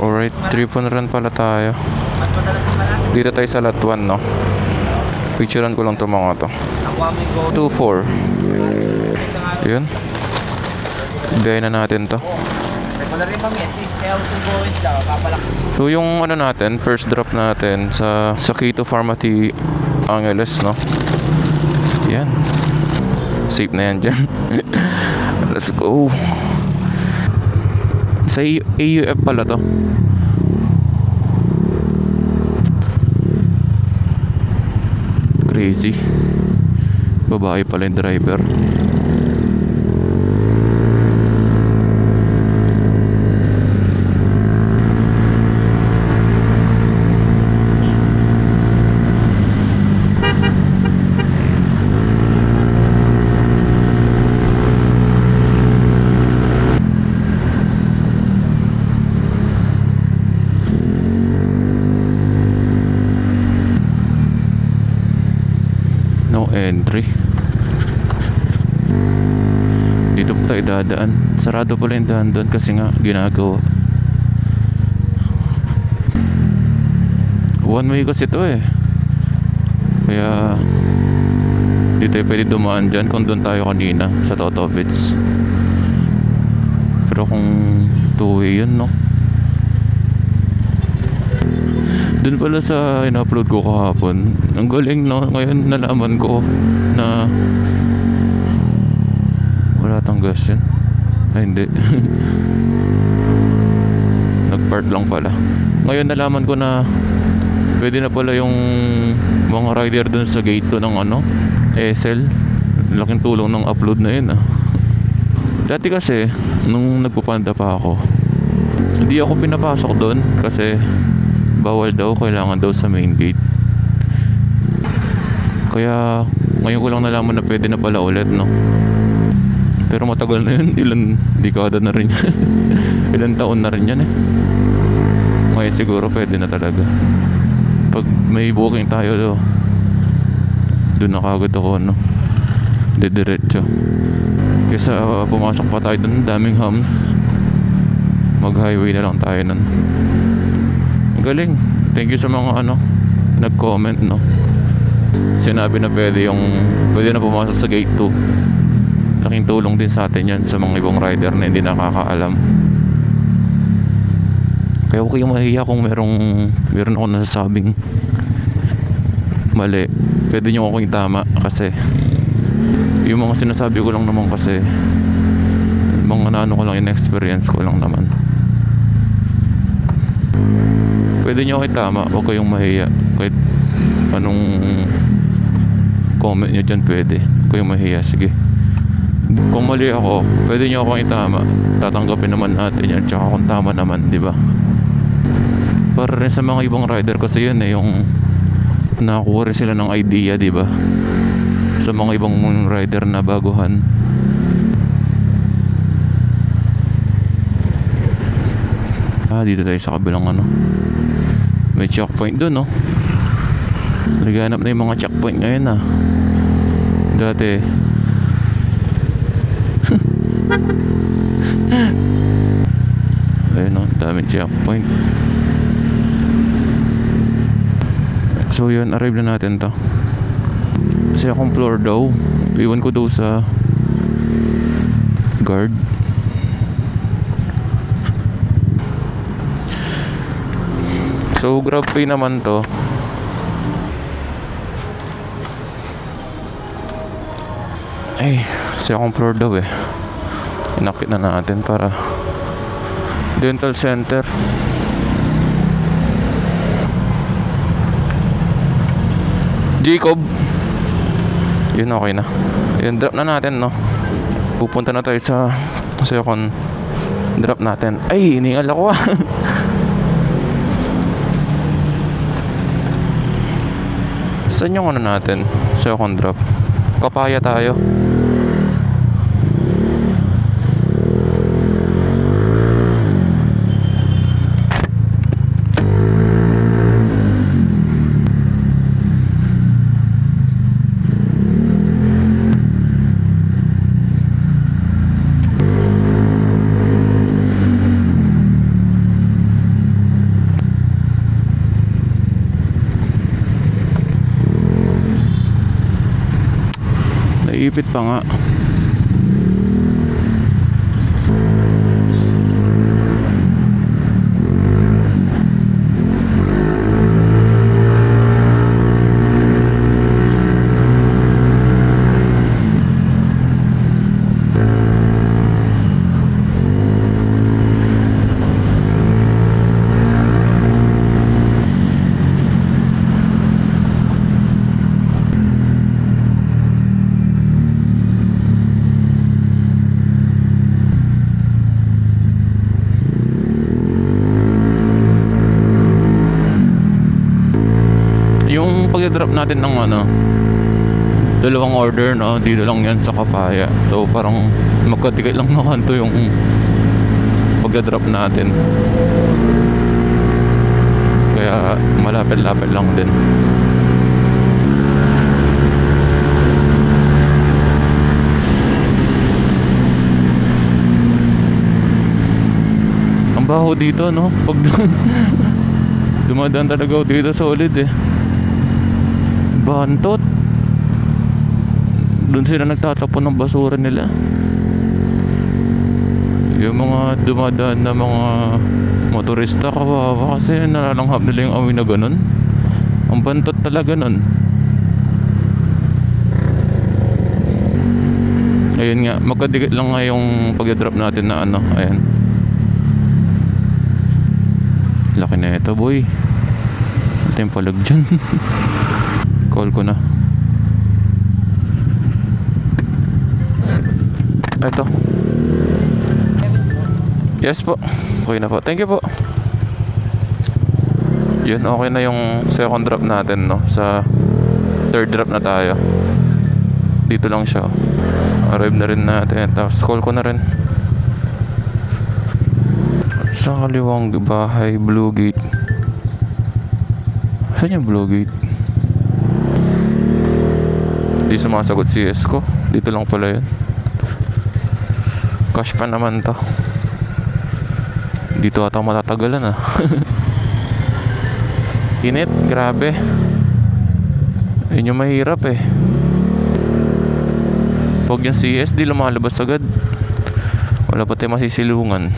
Alright, Tripon Run pala tayo. Dito tayo sa Lot 1, no? Picturean ko lang to mga to. 2-4. Yun. Biyahin na natin to. So yung ano natin, first drop natin sa Quito Pharmacy Angeles, no? Yan. Safe na yan dyan. Let's go. Sa AUF pala to. Crazy. Babae pala yung driver. No entry. Dito po tayo dadaan. Sarado pala yung daan doon kasi nga ginagawa. One way kasi ito eh. Kaya di tayo pwede dumaan dyan kung doon tayo kanina sa Totopits. Pero kung two way yun, no? Doon pala sa in-upload ko kahapon. Ang galing, no? Ngayon nalaman ko na wala tang gas yan. Ay, hindi. Nag-part lang pala. Ngayon nalaman ko na pwede na pala yung mga rider doon sa gate 2 ng ano, SL. Laking tulong ng upload na yun, ah. Dati kasi, nung nagpupanda pa ako, hindi ako pinapasok doon kasi bawal daw, kailangan daw sa main gate. Kaya ngayon ko lang nalaman na pwede na pala ulit, no? Pero matagal na yun, ilan dekada na rin yan. Ilan taon na rin yan eh. Ngayon siguro pwede na talaga. Pag may booking tayo, doon na kagad ako, no? Didiretso. Kesa pumasok pa tayo doon, daming hums. Mag highway na lang tayo nun. Galing. Thank you sa mga ano nag-comment, no. Sinabi na pwede na pumasok sa gate 2. Laking tulong din sa atin yan sa mga ibang rider na hindi nakakaalam. Kaya huwag kayong mahiya kung meron ako nasasabing mali. Pwede nyo akong itama kasi yung mga sinasabi ko lang naman kasi mga ano ko lang, in-experience ko lang naman. Pwede nyo ako itama, huwag kayong mahiya. Kahit anong comment nyo dyan pwede. Huwag kayong mahiya, sige. Kung mali ako, pwede nyo akong itama. Tatanggapin naman natin yan. Tsaka kung tama naman, di ba? Para rin sa mga ibang rider kasi yun eh, yung nakakuha rin sila ng idea, di ba? Sa mga ibang rider na baguhan. Dito tayo sa kabilang ano. May checkpoint doon, no? Naghanap na yung mga checkpoint ngayon, ah. Dati ayun, no? Daming checkpoint. So yun, arrive na natin to. Kasi akong floor daw, iwan ko daw sa guard. So grab pay naman to. Ay, kasi akong floor daw eh. Inakit na natin para dental center. Jacob. Yun, okay na. Yun, drop na natin, no. Pupunta na tayo sa second drop natin. Ay, hiningal ako ah. Saan yung ano natin? Second drop. Kapaya tayo. Iipit pa nga. Yung pag-drop natin ng dalawang order, no, dito lang yan sa Kapaya. So parang magkatikit lang na kanto yung pag-drop natin. Kaya malapit-lapit lang din. Ang baho dito, no? Pag dumadaan talaga ako dito, solid eh. Bantot. Doon sila nagtatapon ng basura nila. Yung mga dumadaan na mga motorista, kawawa kasi nalalanghap nila yung amoy na ganun. Ang bantot talaga nun. Ayun nga, magkadikit lang nga yung pag-drop natin na ayan. Laki na ito, boy. Ito yung palag dyan. Call ko na. Ito. Yes po. Okay na po. Thank you po. Yun, okay na yung second drop natin, no? Sa third drop na tayo. Dito lang siya. Arrive na rin natin. Tapos call ko na rin. Sa kaliwang bahay, Blue Gate. Saan yung Blue Gate? Di sumasagot si Esko. Dito lang pala yun. Cash pa naman to. Dito ata matatagalan ah. Init, grabe. Yun yung mahirap eh. Pag yung CS di lumalabas agad. Wala pa tayo masisilungan.